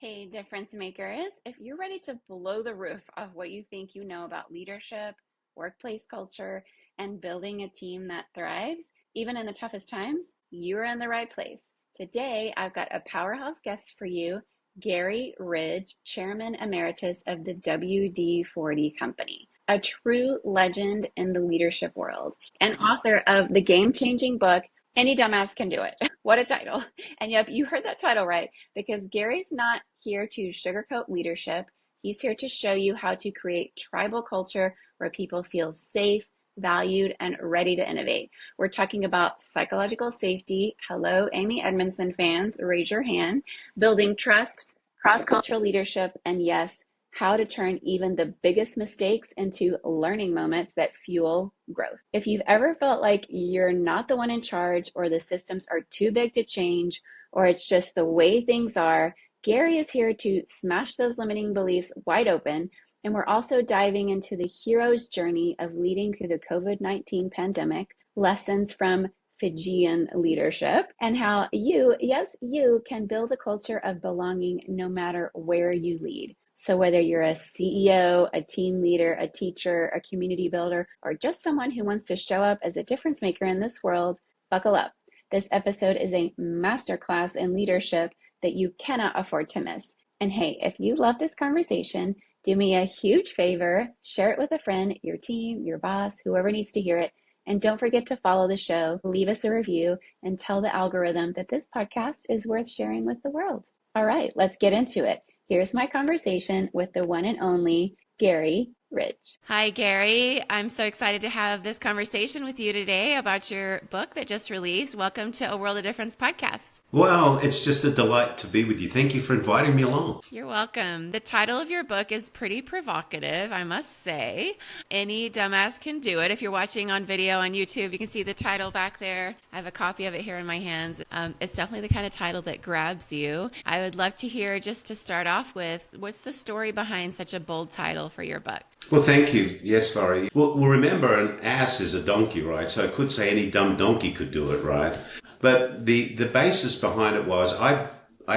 Hey, difference makers, if you're ready to blow the roof of what you think you know about leadership, workplace culture, and building a team that thrives, even in the toughest times, you're in the right place. Today, I've got a powerhouse guest for you, Garry Ridge, Chairman Emeritus of the WD-40 Company, a true legend in the leadership world, and author of the game-changing book, Any Dumbass Can Do It. What a title. And yep, you heard that title right, because Garry's not here to sugarcoat leadership. He's here to show you how to create tribal culture where people feel safe, valued, and ready to innovate. We're talking about psychological safety. Hello, Amy Edmondson fans, raise your hand. Building trust, cross-cultural leadership, and yes, how to turn even the biggest mistakes into learning moments that fuel growth. If you've ever felt like you're not the one in charge, or the systems are too big to change, or it's just the way things are, Garry is here to smash those limiting beliefs wide open. And we're also diving into the hero's journey of leading through the COVID-19 pandemic, lessons from Fijian leadership, and how you, yes, you can build a culture of belonging no matter where you lead. So whether you're a CEO, a team leader, a teacher, a community builder, or just someone who wants to show up as a difference maker in this world, buckle up. This episode is a masterclass in leadership that you cannot afford to miss. And hey, if you love this conversation, do me a huge favor, share it with a friend, your team, your boss, whoever needs to hear it. And don't forget to follow the show, leave us a review, and tell the algorithm that this podcast is worth sharing with the world. All right, let's get into it. Here's my conversation with the one and only Garry Ridge. Hi, Garry. I'm so excited to have this conversation with you today about your book that just released. Welcome to A World of Difference podcast. Well, it's just a delight to be with you. Thank you for inviting me along. You're welcome. The title of your book is pretty provocative, I must say. Any Dumbass Can Do It. If you're watching on video on YouTube, you can see the title back there. I have a copy of it here in my hands. It's definitely the kind of title that grabs you. I would love to hear, just to start off with, what's the story behind such a bold title for your book? Well, thank you. Yes, Laurie. Well, remember, an ass is a donkey, right? So I could say any dumb donkey could do it, right? But the basis behind it was I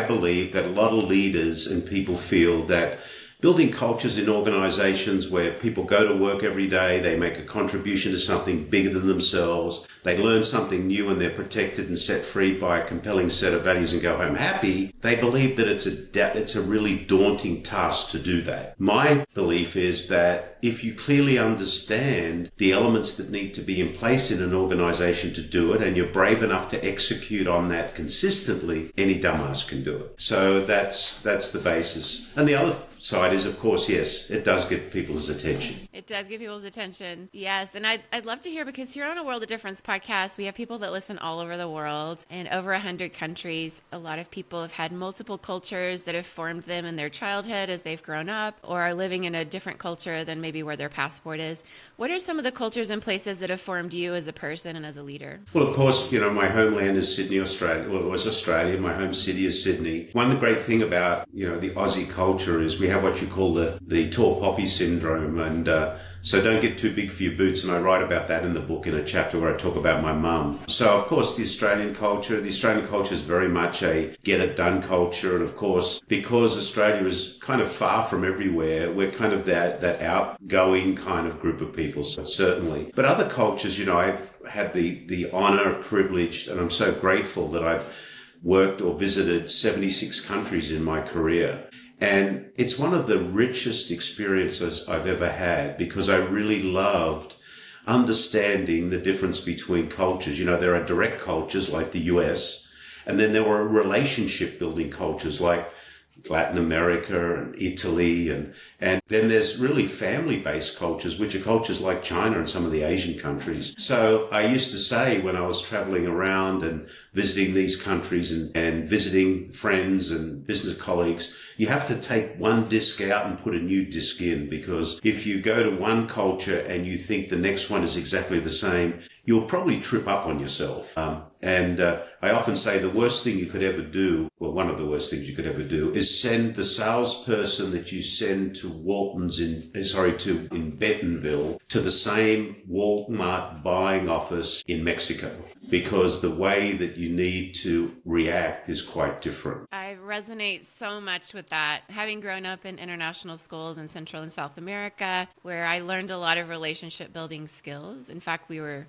believe that a lot of leaders and people feel that building cultures in organizations where people go to work every day, they make a contribution to something bigger than themselves, they learn something new and they're protected and set free by a compelling set of values and go home happy, they believe that it's a really daunting task to do that. My belief is that if you clearly understand the elements that need to be in place in an organization to do it, and you're brave enough to execute on that consistently, any dumbass can do it. So that's the basis. And the other side is, of course, yes, it does get people's attention. It does get people's attention. Yes. And I'd love to hear, because here on A World of Difference podcast, we have people that listen all over the world in over 100 countries. A lot of people have had multiple cultures that have formed them in their childhood as they've grown up, or are living in a different culture than maybe where their passport is. What are some of the cultures and places that have formed you as a person and as a leader? Well, of course, my homeland is Sydney, Australia. Well, it was Australia. My home city is Sydney. One great thing about, the Aussie culture is we have what you call the tall poppy syndrome. And so don't get too big for your boots. And I write about that in the book in a chapter where I talk about my mum. So, of course, the Australian culture is very much a get it done culture. And of course, because Australia is kind of far from everywhere, we're kind of that outgoing kind of group of people, so certainly. But other cultures, I've had the honor, privilege, and I'm so grateful that I've worked or visited 76 countries in my career. And it's one of the richest experiences I've ever had, because I really loved understanding the difference between cultures. There are direct cultures like the US, and then there were relationship building cultures like Latin America and Italy, and then there's really family-based cultures, which are cultures like China and some of the Asian countries. So I used to say, when I was traveling around and visiting these countries and visiting friends and business colleagues, you have to take one disc out and put a new disc in, because if you go to one culture and you think the next one is exactly the same, you'll probably trip up on yourself. I often say the worst thing you could ever do, well, one of the worst things you could ever do, is send the salesperson that you send to in Bentonville to the same Walmart buying office in Mexico, because the way that you need to react is quite different. I resonate so much with that. Having grown up in international schools in Central and South America, where I learned a lot of relationship building skills. In fact, we were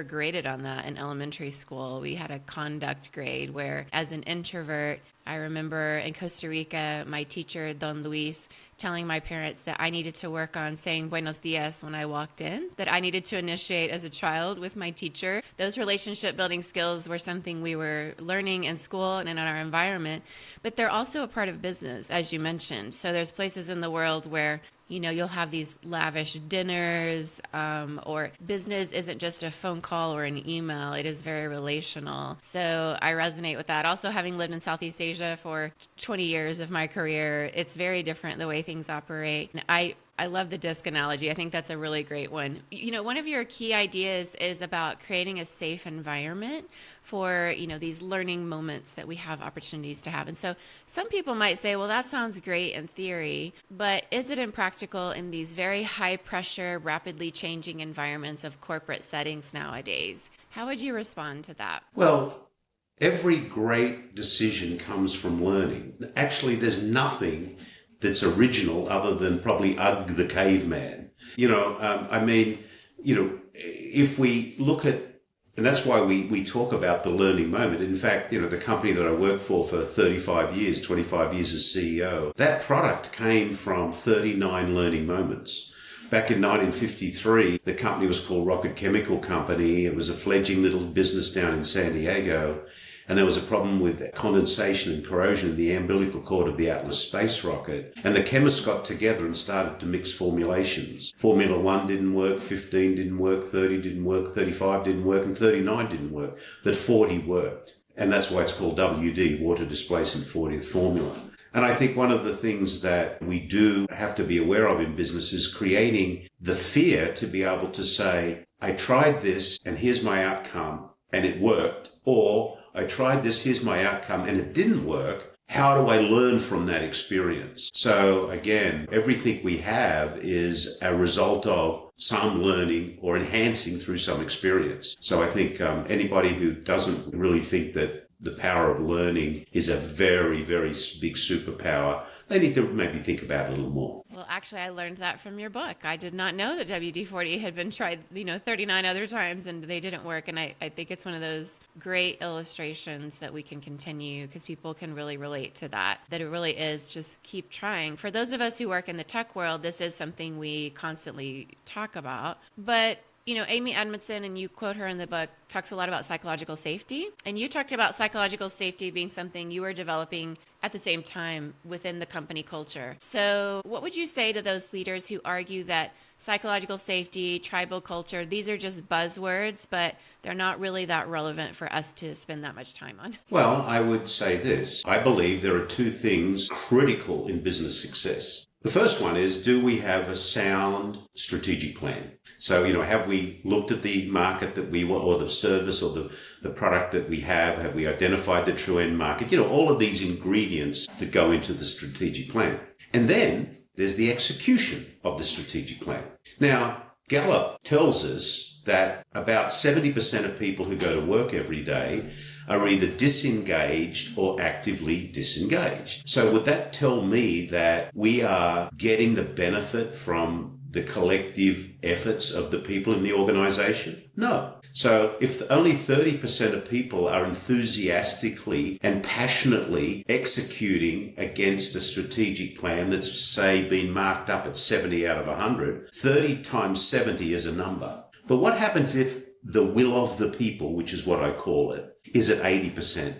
graded on that in elementary school. We had a conduct grade where, as an introvert, I remember in Costa Rica, my teacher, Don Luis, telling my parents that I needed to work on saying buenos dias when I walked in, that I needed to initiate as a child with my teacher. Those relationship building skills were something we were learning in school and in our environment, but they're also a part of business, as you mentioned. So there's places in the world where you'll have these lavish dinners, or business isn't just a phone call or an email. It is very relational. So I resonate with that. Also, having lived in Southeast Asia for 20 years of my career, it's very different the way things operate. And I love the disc analogy. I think that's a really great one. One of your key ideas is about creating a safe environment for, these learning moments that we have opportunities to have. And so some people might say, well, that sounds great in theory, but is it impractical in these very high pressure, rapidly changing environments of corporate settings nowadays? How would you respond to that? Well, every great decision comes from learning. Actually, there's nothing that's original other than probably Ugg the caveman. If we look at, and that's why we talk about the learning moment. In fact, the company that I worked for 35 years, 25 years as CEO, that product came from 39 learning moments. Back in 1953, the company was called Rocket Chemical Company. It was a fledgling little business down in San Diego. And there was a problem with condensation and corrosion in the umbilical cord of the Atlas space rocket. And the chemists got together and started to mix formulations. Formula 1 didn't work, 15 didn't work, 30 didn't work, 35 didn't work, and 39 didn't work. But 40 worked. And that's why it's called WD, water displacement 40th formula. And I think one of the things that we do have to be aware of in business is creating the fear to be able to say, I tried this and here's my outcome and it worked. Or I tried this, here's my outcome, and it didn't work. How do I learn from that experience? So again, everything we have is a result of some learning or enhancing through some experience. So I think anybody who doesn't really think that the power of learning is a very, very big superpower, they need to maybe think about it a little more. Well, actually, I learned that from your book. I did not know that WD-40 had been tried, 39 other times and they didn't work. And I think it's one of those great illustrations that we can continue because people can really relate to that it really is just keep trying. For those of us who work in the tech world, this is something we constantly talk about. But Amy Edmondson, and you quote her in the book, talks a lot about psychological safety. And you talked about psychological safety being something you were developing at the same time within the company culture. So what would you say to those leaders who argue that psychological safety, tribal culture, these are just buzzwords, but they're not really that relevant for us to spend that much time on? Well, I would say this. I believe there are two things critical in business success. The first one is, do we have a sound strategic plan? So, have we looked at the market that we want, or the service or the product that we have? Have we identified the true end market? All of these ingredients that go into the strategic plan. And then there's the execution of the strategic plan. Now, Gallup tells us that about 70% of people who go to work every day are either disengaged or actively disengaged. So would that tell me that we are getting the benefit from the collective efforts of the people in the organization? No. So if only 30% of people are enthusiastically and passionately executing against a strategic plan that's, say, been marked up at 70 out of 100, 30 times 70 is a number. But what happens if the will of the people, which is what I call it, is at 80%?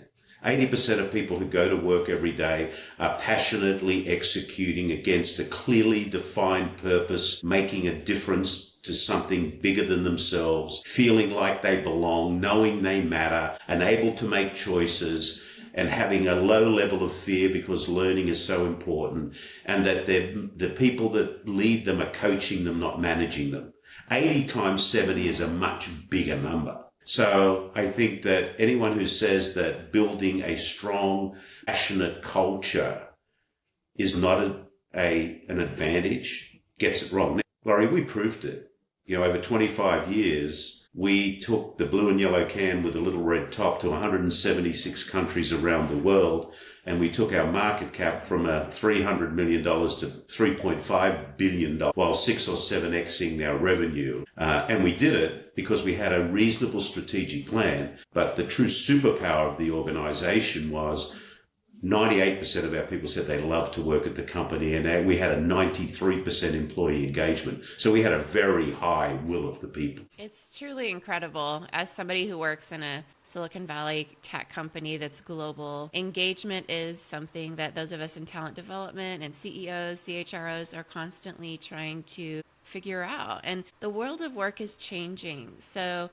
80% of people who go to work every day are passionately executing against a clearly defined purpose, making a difference to something bigger than themselves, feeling like they belong, knowing they matter, and able to make choices, and having a low level of fear because learning is so important, and that the people that lead them are coaching them, not managing them. 80 times 70 is a much bigger number. So I think that anyone who says that building a strong, passionate culture is not an advantage gets it wrong. Now, Laurie, we proved it. Over 25 years, we took the blue and yellow can with a little red top to 176 countries around the world. And we took our market cap from $300 million to $3.5 billion while 6 or 7xing our revenue. And we did it because we had a reasonable strategic plan. But the true superpower of the organization was 98% of our people said they loved to work at the company, and we had a 93% employee engagement. So we had a very high will of the people. It's truly incredible. As somebody who works in a Silicon Valley tech company that's global, engagement is something that those of us in talent development and CEOs, CHROs are constantly trying to figure out. And the world of work is changing. So,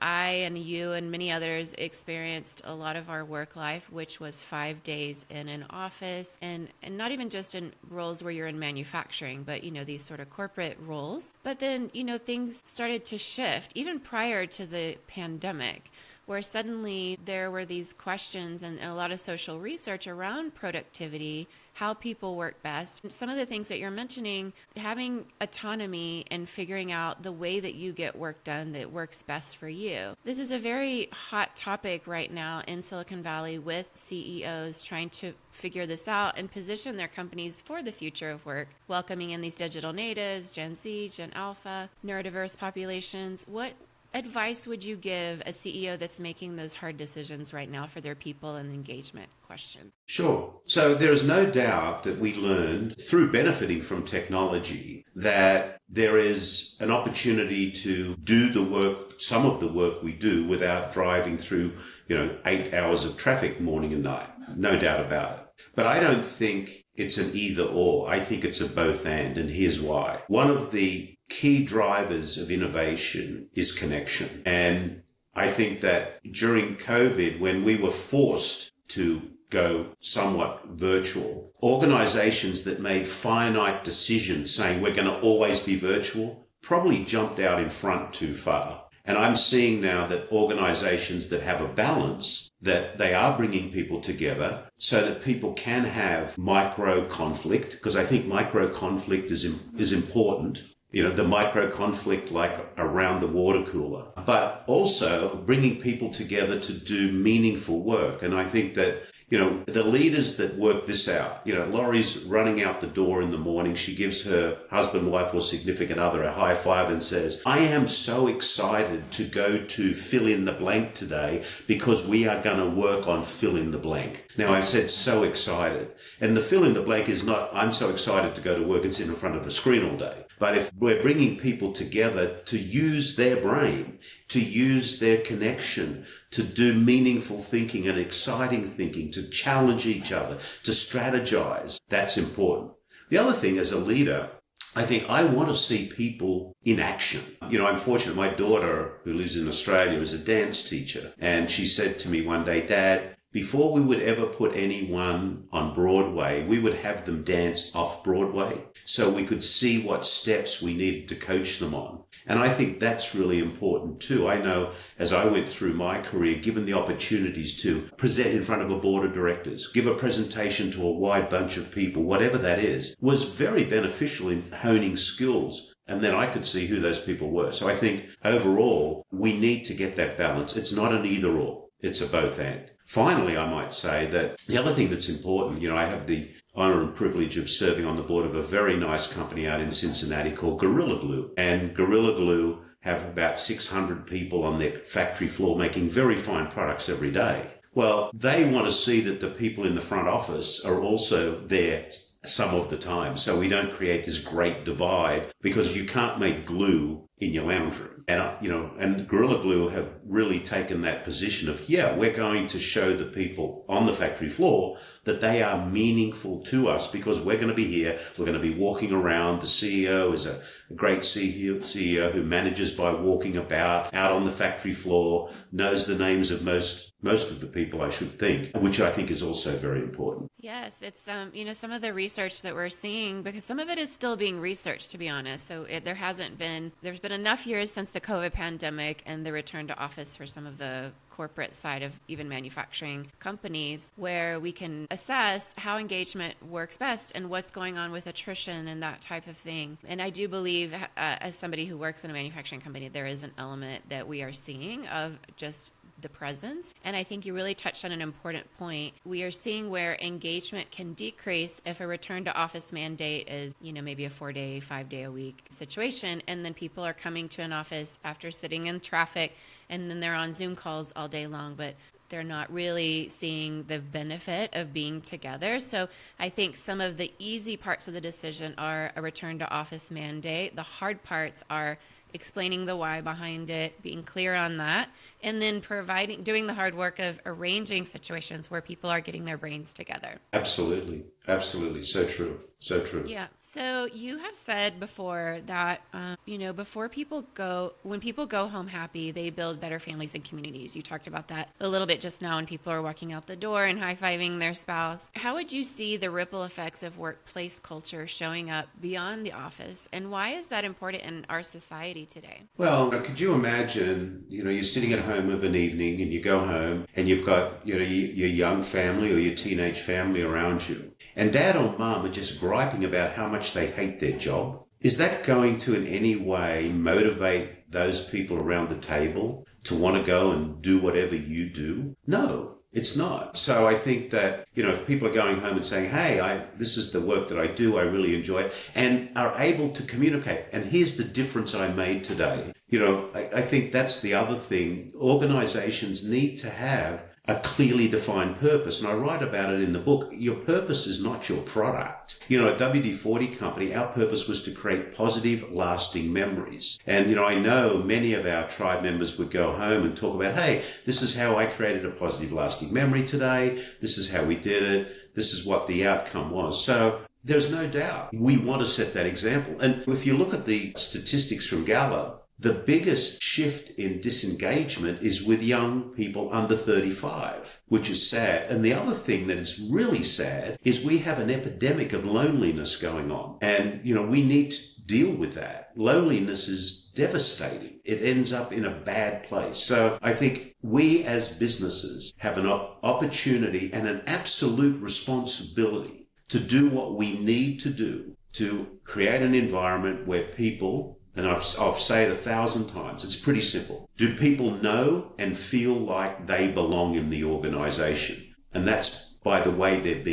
I and you and many others experienced a lot of our work life, which was 5 days in an office, and not even just in roles where you're in manufacturing, but, these sort of corporate roles. But then, things started to shift even prior to the pandemic, where suddenly there were these questions and a lot of social research around productivity, how people work best. Some of the things that you're mentioning, having autonomy and figuring out the way that you get work done that works best for you. This is a very hot topic right now in Silicon Valley with CEOs trying to figure this out and position their companies for the future of work, welcoming in these digital natives, Gen Z, Gen Alpha, neurodiverse populations. What advice would you give a CEO that's making those hard decisions right now for their people and engagement question? Sure. So there is no doubt that we learned through benefiting from technology that there is an opportunity to do the work, some of the work we do without driving through, 8 hours of traffic morning and night. No doubt about it. But I don't think it's an either or. I think it's a both and here's why. One of the key drivers of innovation is connection. And I think that during COVID, when we were forced to go somewhat virtual, organizations that made finite decisions saying we're going to always be virtual probably jumped out in front too far. And I'm seeing now that organizations that have a balance, that they are bringing people together so that people can have micro conflict, because I think micro conflict is important. The micro conflict like around the water cooler, but also bringing people together to do meaningful work. And I think that, the leaders that work this out, Laurie's running out the door in the morning. She gives her husband, wife, or significant other a high five and says, I am so excited to go to fill in the blank today because we are going to work on fill in the blank. Now, I said so excited. And the fill in the blank is not, I'm so excited to go to work and sit in front of the screen all day. But if we're bringing people together to use their brain, to use their connection, to do meaningful thinking and exciting thinking, to challenge each other, to strategize, that's important. The other thing as a leader, I think I want to see people in action. I'm fortunate. My daughter, who lives in Australia, is a dance teacher. And she said to me one day, Dad, before we would ever put anyone on Broadway, we would have them dance off Broadway so we could see what steps we needed to coach them on. And I think that's really important too. I know as I went through my career, given the opportunities to present in front of a board of directors, give a presentation to a wide bunch of people, whatever that is, was very beneficial in honing skills. And then I could see who those people were. So I think overall, we need to get that balance. It's not an either or. It's a both and. Finally, I might say that the other thing that's important, I have the honor and privilege of serving on the board of a very nice company out in Cincinnati called Gorilla Glue. And Gorilla Glue have about 600 people on their factory floor making very fine products every day. Well, they want to see that the people in the front office are also there some of the time, so we don't create this great divide, because you can't make glue in your lounge room. And Gorilla Glue have really taken that position of, we're going to show the people on the factory floor that they are meaningful to us, because we're going to be here. We're going to be walking around. The CEO is a great CEO who manages by walking about out on the factory floor, knows the names of most of the people, I should think, which I think is also very important. Yes, it's, some of the research that we're seeing, because some of it is still being researched, to be honest. So there's been been enough years since the COVID pandemic and the return to office for some of the corporate side of even manufacturing companies, where we can assess how engagement works best and what's going on with attrition and that type of thing. And I do believe, as somebody who works in a manufacturing company, there is an element that we are seeing of just the presence. And I think you really touched on an important point. We are seeing where engagement can decrease if a return to office mandate is, maybe a 4-day, 5-day a week situation. And then people are coming to an office after sitting in traffic, and then they're on Zoom calls all day long, but they're not really seeing the benefit of being together. So I think some of the easy parts of the decision are a return to office mandate. The hard parts are explaining the why behind it, being clear on that, and then doing the hard work of arranging situations where people are getting their brains together. Absolutely. Absolutely. So true. So true. Yeah. So you have said before that, when people go home happy, they build better families and communities. You talked about that a little bit just now when people are walking out the door and high-fiving their spouse. How would you see the ripple effects of workplace culture showing up beyond the office? And why is that important in our society today? Well, could you imagine, you're sitting at home of an evening and you go home and you've got, your young family or your teenage family around you. And dad or mum are just griping about how much they hate their job. Is that going to in any way motivate those people around the table to want to go and do whatever you do? No, it's not. So I think that, if people are going home and saying, hey, this is the work that I do, I really enjoy it, and are able to communicate, and here's the difference I made today. I think that's the other thing. Organizations need to have a clearly defined purpose. And I write about it in the book. Your purpose is not your product. At WD-40 Company, our purpose was to create positive, lasting memories. And, I know many of our tribe members would go home and talk about, hey, this is how I created a positive, lasting memory today. This is how we did it. This is what the outcome was. So there's no doubt we want to set that example. And if you look at the statistics from Gallup, the biggest shift in disengagement is with young people under 35, which is sad. And the other thing that is really sad is we have an epidemic of loneliness going on. And, we need to deal with that. Loneliness is devastating. It ends up in a bad place. So I think we as businesses have an opportunity and an absolute responsibility to do what we need to do to create an environment where people, and I'll say it 1,000 times, it's pretty simple. Do people know and feel like they belong in the organization? And that's by the way they're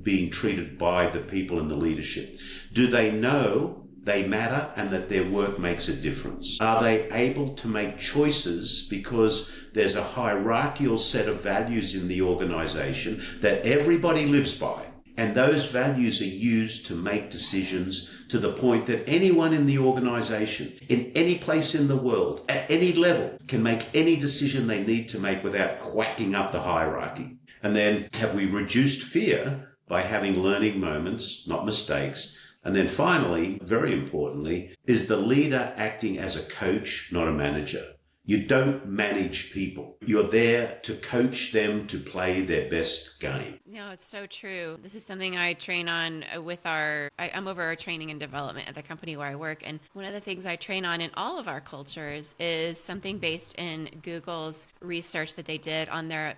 being treated by the people in the leadership. Do they know they matter and that their work makes a difference? Are they able to make choices because there's a hierarchical set of values in the organization that everybody lives by? And those values are used to make decisions to the point that anyone in the organization, in any place in the world, at any level, can make any decision they need to make without quacking up the hierarchy. And then have we reduced fear by having learning moments, not mistakes? And then finally, very importantly, is the leader acting as a coach, not a manager. You don't manage people. You're there to coach them to play their best game. No, it's so true. This is something I train on I'm over our training and development at the company where I work. And one of the things I train on in all of our cultures is something based in Google's research that they did on their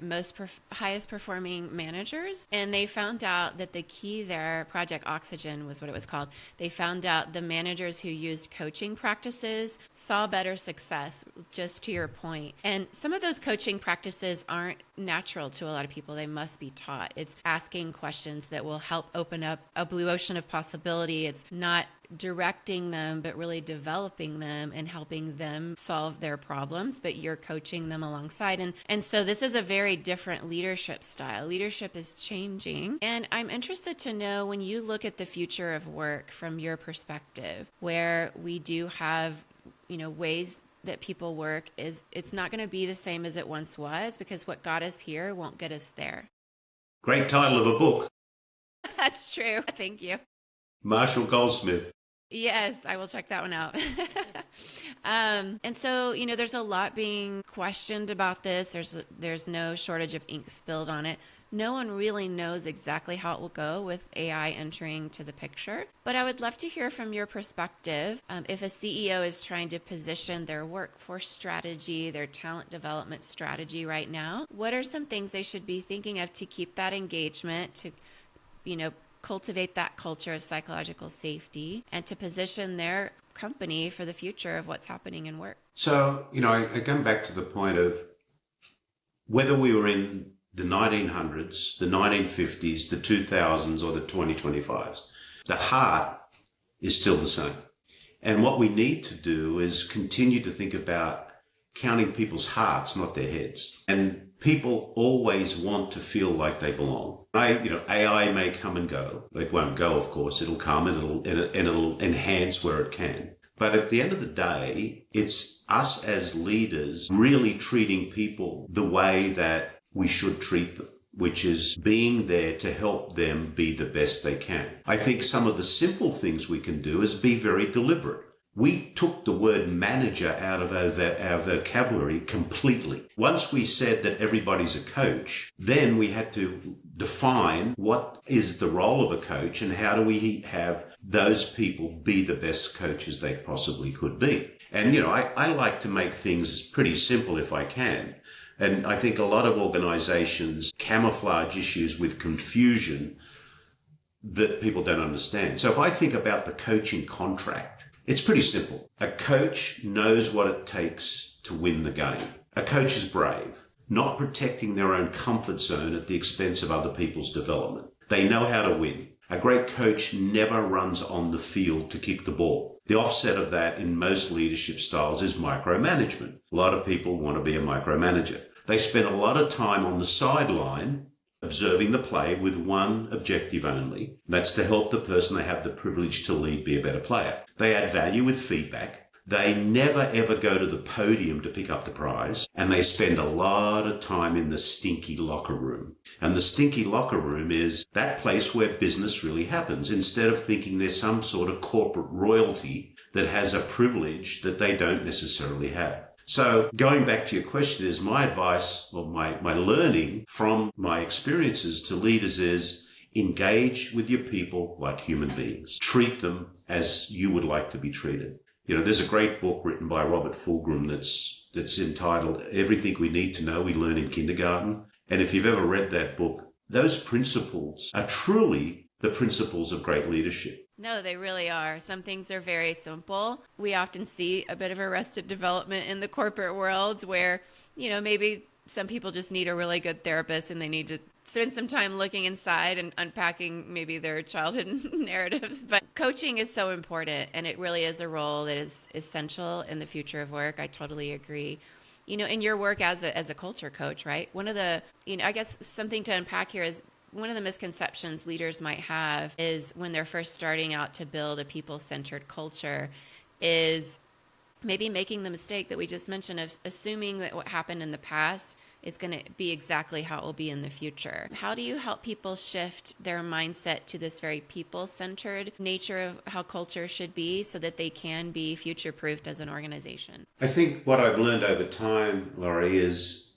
highest performing managers. And they found out that the key there, Project Oxygen was what it was called. They found out the managers who used coaching practices saw better success, just to your point. And some of those coaching practices aren't natural to a lot of people. They must be taught. It's asking questions that will help open up a blue ocean of possibility. It's not directing them, but really developing them and helping them solve their problems, but you're coaching them alongside. And so this is a very different leadership style. Leadership is changing. And I'm interested to know, when you look at the future of work from your perspective, where we do have, ways that people work, it's not going to be the same as it once was, because what got us here won't get us there. Great title of a book. That's true. Thank you. Marshall Goldsmith. Yes, I will check that one out. And so, there's a lot being questioned about this. There's no shortage of ink spilled on it. No one really knows exactly how it will go with AI entering to the picture. But I would love to hear from your perspective, if a CEO is trying to position their workforce strategy, their talent development strategy right now, what are some things they should be thinking of to keep that engagement, to, cultivate that culture of psychological safety, and to position their company for the future of what's happening in work? So, I come back to the point of whether we were in the 1900s, the 1950s, the 2000s, or the 2025s, the heart is still the same. And what we need to do is continue to think about counting people's hearts, not their heads. And people always want to feel like they belong. AI may come and go. It won't go, of course. It'll come and it'll enhance where it can. But at the end of the day, it's us as leaders really treating people the way that we should treat them, which is being there to help them be the best they can. I think some of the simple things we can do is be very deliberate. We took the word manager out of our vocabulary completely. Once we said that everybody's a coach, then we had to define what is the role of a coach and how do we have those people be the best coaches they possibly could be. And, I like to make things pretty simple if I can. And I think a lot of organizations camouflage issues with confusion that people don't understand. So if I think about the coaching contract, it's pretty simple. A coach knows what it takes to win the game. A coach is brave, not protecting their own comfort zone at the expense of other people's development. They know how to win. A great coach never runs on the field to kick the ball. The offset of that in most leadership styles is micromanagement. A lot of people want to be a micromanager. They spend a lot of time on the sideline observing the play with one objective only. That's to help the person they have the privilege to lead be a better player. They add value with feedback. They never ever go to the podium to pick up the prize. And they spend a lot of time in the stinky locker room. And the stinky locker room is that place where business really happens, instead of thinking there's some sort of corporate royalty that has a privilege that they don't necessarily have. So going back to your question, is my advice or my learning from my experiences to leaders is engage with your people like human beings. Treat them as you would like to be treated. There's a great book written by Robert Fulghum that's entitled Everything We Need to Know We Learn in Kindergarten. And if you've ever read that book, those principles are truly the principles of great leadership. No, they really are. Some things are very simple. We often see a bit of arrested development in the corporate world where, maybe some people just need a really good therapist and they need to spend some time looking inside and unpacking maybe their childhood narratives. But coaching is so important, and it really is a role that is essential in the future of work. I totally agree. In your work as a culture coach, right? One of the, I guess something to unpack here is one of the misconceptions leaders might have is when they're first starting out to build a people-centered culture is maybe making the mistake that we just mentioned of assuming that what happened in the past is going to be exactly how it will be in the future. How do you help people shift their mindset to this very people-centered nature of how culture should be so that they can be future-proofed as an organization? I think what I've learned over time, Laurie, is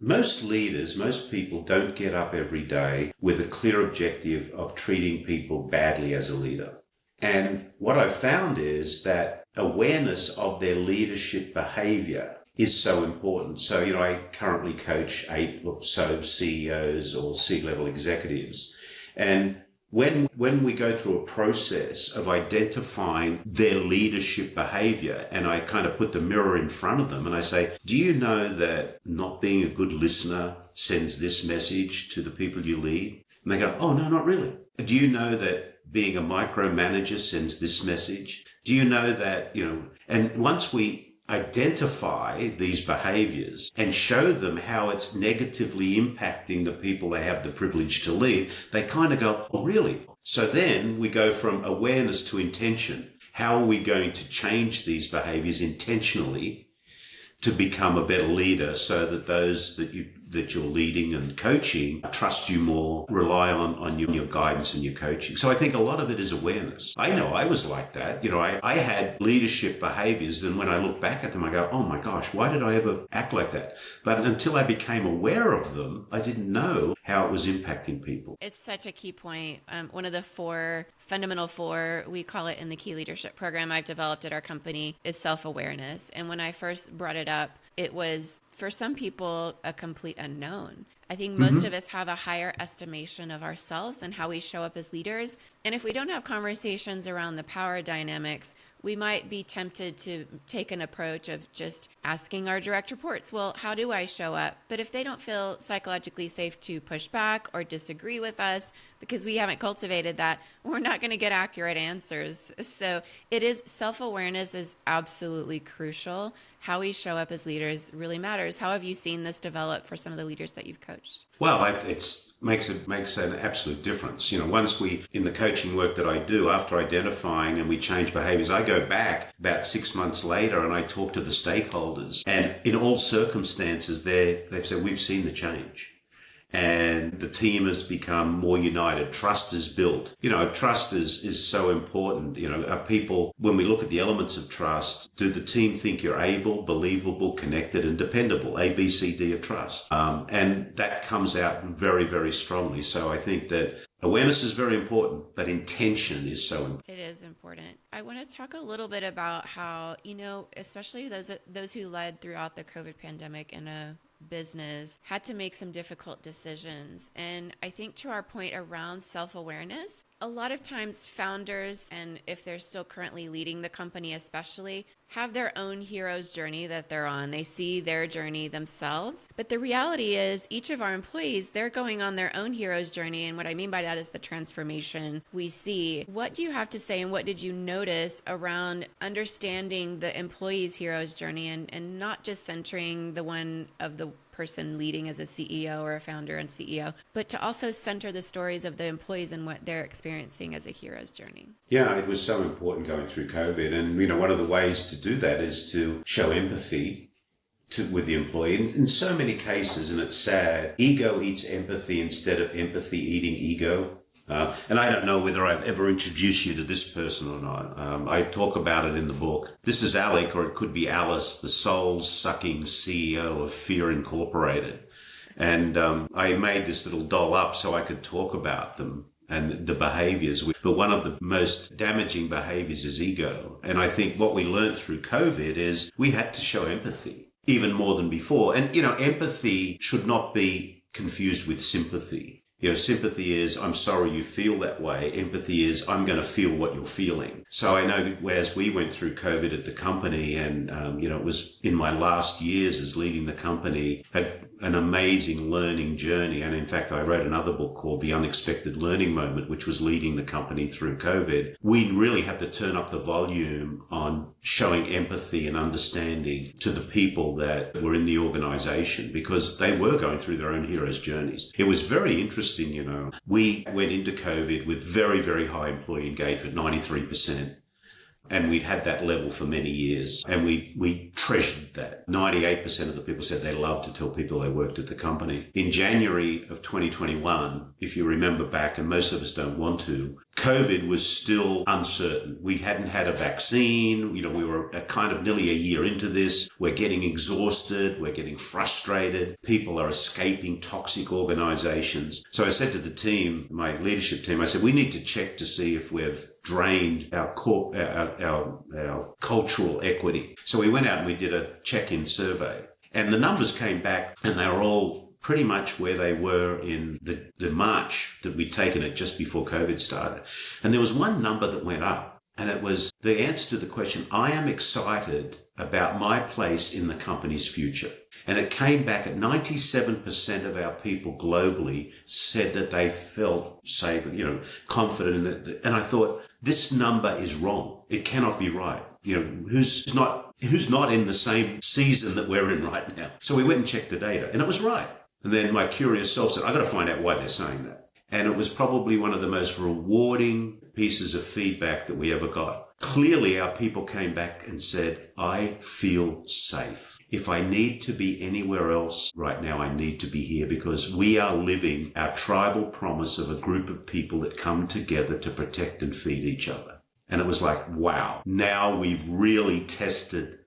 most leaders, most people don't get up every day with a clear objective of treating people badly as a leader. And what I've found is that awareness of their leadership behavior is so important. So, I currently coach 8 or so CEOs or C-level executives. And when we go through a process of identifying their leadership behavior, and I kind of put the mirror in front of them and I say, do you know that not being a good listener sends this message to the people you lead? And they go, oh, no, not really. Do you know that being a micromanager sends this message? Do you know that, and once we identify these behaviors and show them how it's negatively impacting the people they have the privilege to lead, they kind of go, oh, really? So then we go from awareness to intention. How are we going to change these behaviors intentionally to become a better leader so that those that that you're leading and coaching trust you more, rely on your guidance and your coaching. So I think a lot of it is awareness. I know I was like that. I had leadership behaviors, and when I look back at them, I go, oh my gosh, why did I ever act like that? But until I became aware of them, I didn't know how it was impacting people. It's such a key point. One of the fundamental four, we call it in the key leadership program I've developed at our company, is self-awareness. And when I first brought it up, it was, for some people, a complete unknown. I think most of us have a higher estimation of ourselves and how we show up as leaders. And if we don't have conversations around the power dynamics, we might be tempted to take an approach of just asking our direct reports, well, how do I show up? But if they don't feel psychologically safe to push back or disagree with us because we haven't cultivated that, we're not going to get accurate answers. So self-awareness is absolutely crucial. How we show up as leaders really matters. How have you seen this develop for some of the leaders that you've coached? Well, it makes an absolute difference. Once in the coaching work that I do, after identifying and we change behaviors, I go back about 6 months later and I talk to the stakeholders. And in all circumstances, they've said, we've seen the change. And the team has become more united. Trust is built. Trust is so important. Are people, when we look at the elements of trust, do the team think you're able, believable, connected, and dependable? A, B, C, D of trust. And that comes out very, very strongly. So I think that awareness is very important, but intention is so important. It is important. I want to talk a little bit about how, especially those who led throughout the COVID pandemic in a business had to make some difficult decisions. And I think to our point around self-awareness, a lot of times founders, and if they're still currently leading the company especially, have their own hero's journey that they're on. They see their journey themselves. But the reality is each of our employees, they're going on their own hero's journey. And what I mean by that is the transformation we see. What do you have to say and what did you notice around understanding the employee's hero's journey and not just centering the one of the person leading as a CEO or a founder and CEO, but to also center the stories of the employees and what they're experiencing as a hero's journey? Yeah, it was so important going through COVID. And, one of the ways to do that is to show empathy with the employee. In so many cases, and it's sad, ego eats empathy instead of empathy eating ego. And I don't know whether I've ever introduced you to this person or not. I talk about it in the book. This is Alec, or it could be Alice, the soul-sucking CEO of Fear Incorporated. And I made this little doll up so I could talk about them and the behaviors. But one of the most damaging behaviors is ego. And I think what we learned through COVID is we had to show empathy, even more than before. And, empathy should not be confused with sympathy. Sympathy is, I'm sorry you feel that way. Empathy is, I'm going to feel what you're feeling. So I know as we went through COVID at the company and, it was in my last years as leading the company, an amazing learning journey. And in fact, I wrote another book called The Unexpected Learning Moment, which was leading the company through COVID. We really had to turn up the volume on showing empathy and understanding to the people that were in the organization because they were going through their own hero's journeys. It was very interesting, We went into COVID with very, very high employee engagement, 93%. And we'd had that level for many years. And we treasured that. 98% of the people said they loved to tell people they worked at the company. In January of 2021, if you remember back, and most of us don't want to, COVID was still uncertain. We hadn't had a vaccine. We were kind of nearly a year into this. We're getting exhausted. We're getting frustrated. People are escaping toxic organizations. So I said to the team, my leadership team, I said, we need to check to see if we've drained our cultural equity. So we went out and we did a check-in survey. And the numbers came back and they were all pretty much where they were in the March that we'd taken it just before COVID started. And there was one number that went up, and it was the answer to the question, I am excited about my place in the company's future. And it came back at 97% of our people globally said that they felt safe, confident in it. And I thought, this number is wrong. It cannot be right. Who's not in the same season that we're in right now? So we went and checked the data, and it was right. And then my curious self said, I got to find out why they're saying that. And it was probably one of the most rewarding pieces of feedback that we ever got. Clearly, our people came back and said, I feel safe. if I need to be anywhere else right now, I need to be here, because we are living our tribal promise of a group of people that come together to protect and feed each other. And it was like, wow, now we've really tested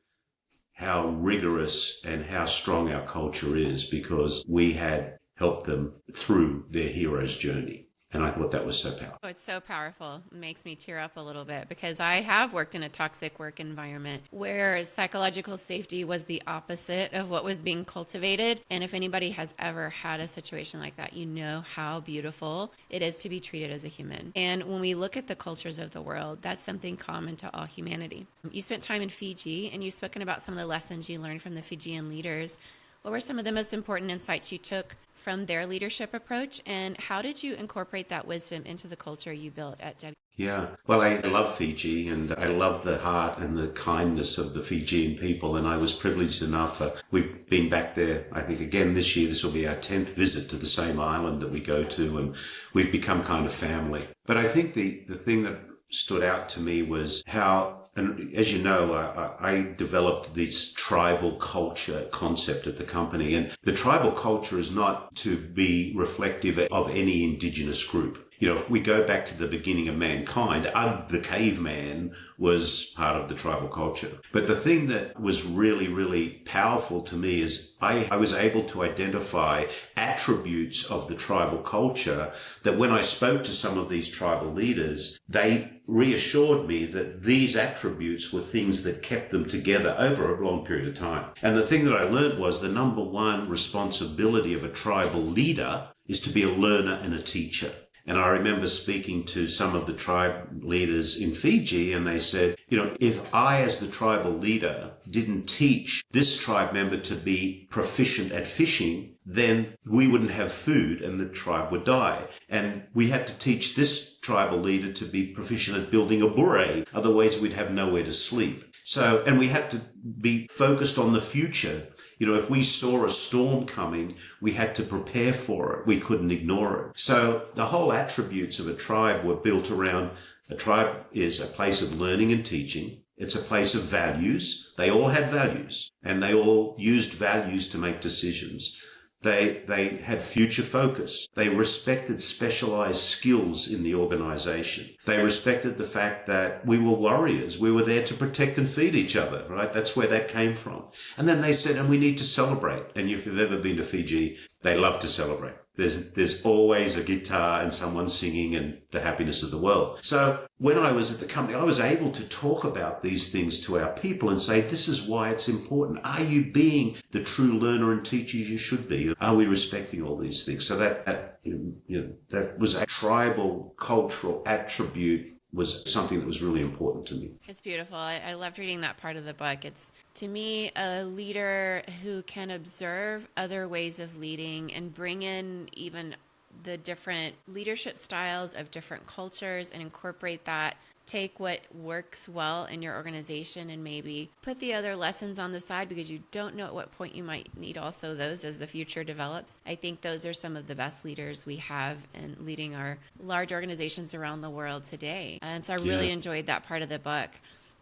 how rigorous and how strong our culture is, because we had helped them through their hero's journey. And I thought that was so powerful. Oh, it's so powerful. It makes me tear up a little bit because I have worked in a toxic work environment where psychological safety was the opposite of what was being cultivated. And if anybody has ever had a situation like that, you know how beautiful it is to be treated as a human. And when we look at the cultures of the world, that's something common to all humanity. You spent time in Fiji and you've spoken about some of the lessons you learned from the Fijian leaders. What were some of the most important insights you took from their leadership approach, and how did you incorporate that wisdom into the culture you built at W? Yeah, well, I love Fiji, and I love the heart and the kindness of the Fijian people, and I was privileged enough. We've been back there, I think, again this year. This will be our 10th visit to the same island that we go to, and we've become kind of family. But I think the thing that stood out to me was how, and as you know, I developed this tribal culture concept at the company. And the tribal culture is not to be reflective of any indigenous group. You know, if we go back to the beginning of mankind, Ugg the caveman was part of the tribal culture. But the thing that was really, really powerful to me is I was able to identify attributes of the tribal culture that when I spoke to some of these tribal leaders, they reassured me that these attributes were things that kept them together over a long period of time. And the thing that I learned was the number one responsibility of a tribal leader is to be a learner and a teacher. And I remember speaking to some of the tribe leaders in Fiji, and they said, you know, if I as the tribal leader didn't teach this tribe member to be proficient at fishing, then we wouldn't have food and the tribe would die. And we had to teach this tribal leader to be proficient at building a bure, otherwise we'd have nowhere to sleep. So, and we had to be focused on the future. You know, if we saw a storm coming, we had to prepare for it. We couldn't ignore it. So the whole attributes of a tribe were built around, a tribe is a place of learning and teaching. It's a place of values. They all had values, and they all used values to make decisions. They had future focus. They respected specialized skills in the organization. They respected the fact that we were warriors. We were there to protect and feed each other, right? That's where that came from. And then they said, and we need to celebrate. And if you've ever been to Fiji, they love to celebrate. There's always a guitar and someone singing and the happiness of the world. So when I was at the company, I was able to talk about these things to our people and say, this is why it's important. Are you being the true learner and teacher you should be? Are we respecting all these things? So that was a tribal cultural attribute, was something that was really important to me. It's beautiful. I loved reading that part of the book. It's, to me, a leader who can observe other ways of leading and bring in even the different leadership styles of different cultures and incorporate that. Take what works well in your organization and maybe put the other lessons on the side because you don't know at what point you might need also those as the future develops. I think those are some of the best leaders we have in leading our large organizations around the world today. So I really enjoyed that part of the book.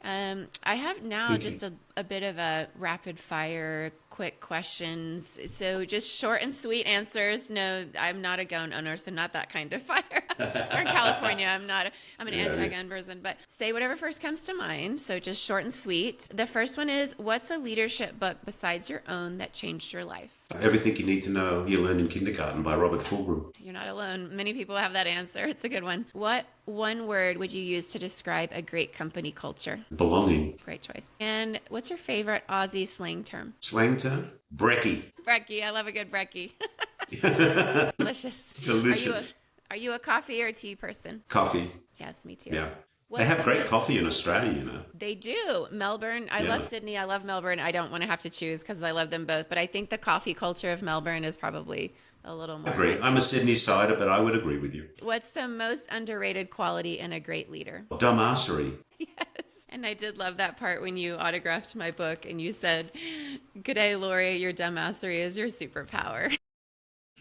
I have now just a bit of a rapid fire, quick questions. So just short and sweet answers. No, I'm not a gun owner, so not that kind of fire. We're in California. I'm an anti-gun person, but say whatever first comes to mind. So just short and sweet. The first one is, what's a leadership book besides your own that changed your life? Everything You Need to Know You Learn in Kindergarten by Robert Fulghum. You're not alone. Many people have that answer. It's a good one. What one word would you use to describe a great company culture? Belonging. Great choice. And what's your favorite Aussie slang term? Slang term? Brekkie. Brekkie. I love a good brekkie. Delicious. Delicious. Are you a coffee or a tea person? Coffee. Yes, me too. Yeah. They have great coffee in Australia, you know. They do. Melbourne. I love Sydney. I love Melbourne. I don't want to have to choose because I love them both. But I think the coffee culture of Melbourne is probably a little more. I agree. I'm a Sydney sider, but I would agree with you. What's the most underrated quality in a great leader? Dumbassery. Yes. And I did love that part when you autographed my book and you said, "G'day, Lori, your dumbassery is your superpower."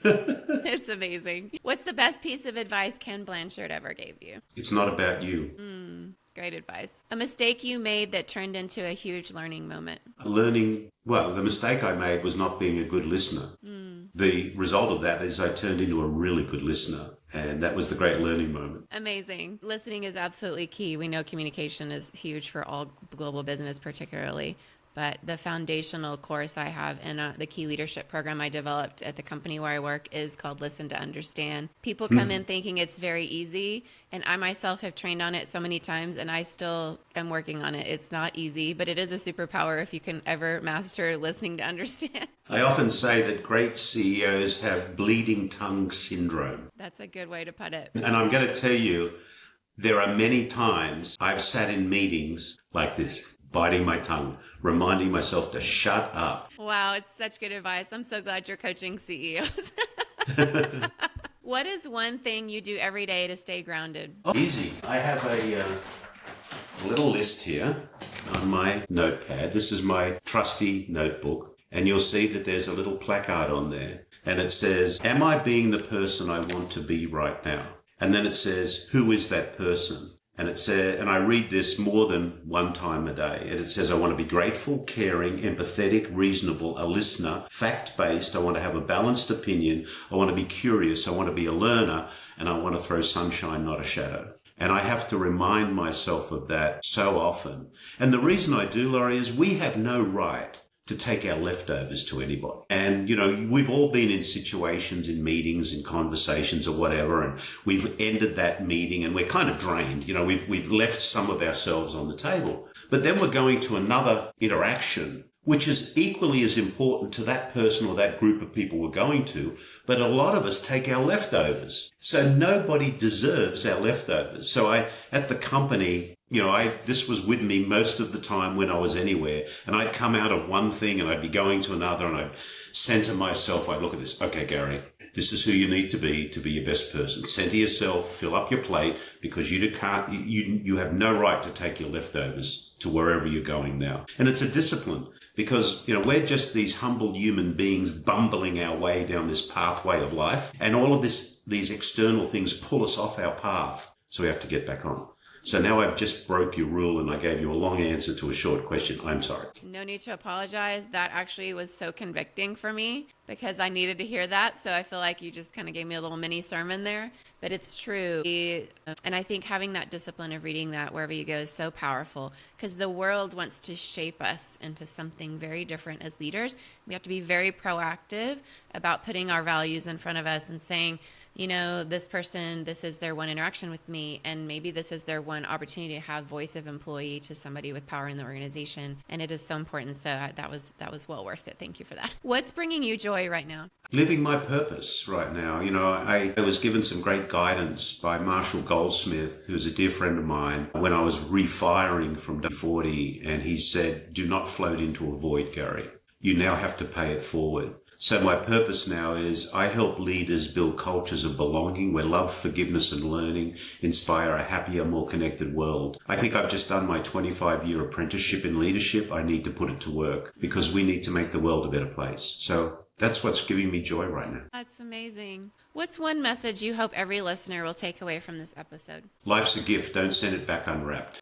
It's amazing. What's the best piece of advice Ken Blanchard ever gave you? It's not about you. great advice. A mistake you made that turned into a huge learning moment. The mistake I made was not being a good listener. The result of that is I turned into a really good listener, and that was the great learning moment. Amazing. Listening is absolutely key. We know communication is huge for all global business, particularly. But the foundational course I have in the key leadership program I developed at the company where I work is called Listen to Understand. People come in thinking it's very easy, and I myself have trained on it so many times, and I still am working on it. It's not easy, but it is a superpower if you can ever master listening to understand. I often say that great CEOs have bleeding tongue syndrome. That's a good way to put it. And I'm going to tell you, there are many times I've sat in meetings like this, biting my tongue, reminding myself to shut up. Wow, it's such good advice. I'm so glad you're coaching CEOs. What is one thing you do every day to stay grounded? Easy. I have a little list here on my notepad. This is my trusty notebook, and you'll see that there's a little placard on there, and it says, "Am I being the person I want to be right now?" And then it says, "Who is that person?" And it says, and I read this more than one time a day. And it says, I want to be grateful, caring, empathetic, reasonable, a listener, fact-based. I want to have a balanced opinion. I want to be curious. I want to be a learner. And I want to throw sunshine, not a shadow. And I have to remind myself of that so often. And the reason I do, Laurie, is we have no right to take our leftovers to anybody. And, we've all been in situations, in meetings, in conversations or whatever, and we've ended that meeting and we're kind of drained. We've left some of ourselves on the table. But then we're going to another interaction, which is equally as important to that person or that group of people we're going to. But a lot of us take our leftovers. So nobody deserves our leftovers. So at the company, this was with me most of the time when I was anywhere, and I'd come out of one thing and I'd be going to another, and I'd center myself. I'd look at this. Okay, Garry, this is who you need to be your best person. Center yourself, fill up your plate, because you have no right to take your leftovers to wherever you're going now. And it's a discipline, because, we're just these humble human beings bumbling our way down this pathway of life, and all of these external things pull us off our path. So we have to get back on. So now I've just broke your rule and I gave you a long answer to a short question. I'm sorry. No need to apologize. That actually was so convicting for me because I needed to hear that. So I feel like you just kind of gave me a little mini sermon there, but it's true. And I think having that discipline of reading that wherever you go is so powerful, because the world wants to shape us into something very different as leaders. We have to be very proactive about putting our values in front of us and saying, this person, this is their one interaction with me, and maybe this is their one opportunity to have voice of employee to somebody with power in the organization. And it is so important. So that was well worth it. Thank you for that. What's bringing you joy right now? Living my purpose right now. I was given some great guidance by Marshall Goldsmith, who's a dear friend of mine, when I was refiring from 40, and he said, "Do not float into a void, Garry. You now have to pay it forward." So my purpose now is I help leaders build cultures of belonging where love, forgiveness and learning inspire a happier, more connected world. I think I've just done my 25-year apprenticeship in leadership. I need to put it to work because we need to make the world a better place. So that's what's giving me joy right now. That's amazing. What's one message you hope every listener will take away from this episode? Life's a gift. Don't send it back unwrapped.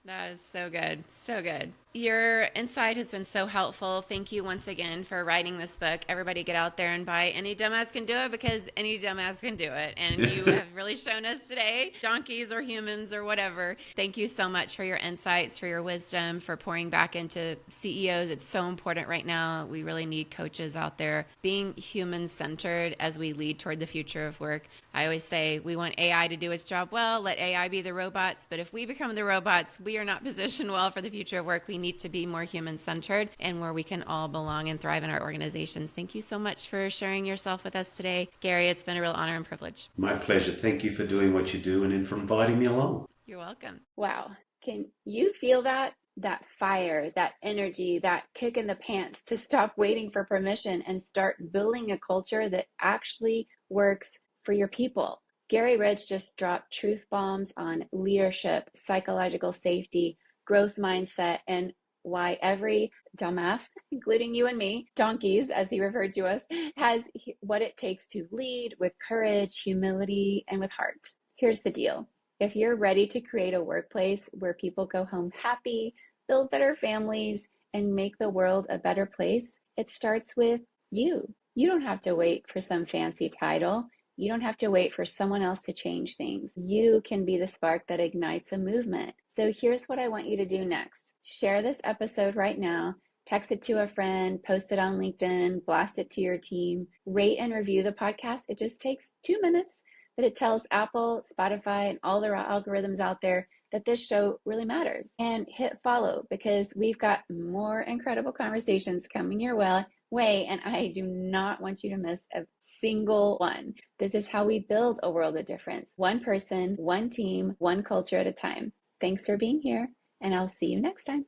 That is so good. So good. Your insight has been so helpful. Thank you once again for writing this book. Everybody get out there and buy Any Dumbass Can Do It, because any dumbass can do it. And you have really shown us today, donkeys or humans or whatever. Thank you so much for your insights, for your wisdom, for pouring back into CEOs. It's so important right now. We really need coaches out there being human-centered as we lead toward the future of work. I always say we want AI to do its job well. Let AI be the robots. But if we become the robots, we are not positioned well for the future of work. We need to be more human-centered and where we can all belong and thrive in our organizations. Thank you so much for sharing yourself with us today. Garry, it's been a real honor and privilege. My pleasure. Thank you for doing what you do and for inviting me along. You're welcome. Wow. Can you feel that? That fire, that energy, that kick in the pants to stop waiting for permission and start building a culture that actually works for your people. Garry Ridge just dropped truth bombs on leadership, psychological safety, growth mindset, and why every dumbass, including you and me, donkeys, as he referred to us, has what it takes to lead with courage, humility, and with heart. Here's the deal. If you're ready to create a workplace where people go home happy, build better families, and make the world a better place, it starts with you. You don't have to wait for some fancy title. You don't have to wait for someone else to change things. You can be the spark that ignites a movement. So here's what I want you to do next. Share this episode right now. Text it to a friend, post it on LinkedIn, blast it to your team, rate and review the podcast. It just takes 2 minutes, that it tells Apple, Spotify, and all the algorithms out there that this show really matters. And hit follow, because we've got more incredible conversations coming your way, and I do not want you to miss a single one. This is how we build a world of difference. One person, one team, one culture at a time. Thanks for being here, and I'll see you next time.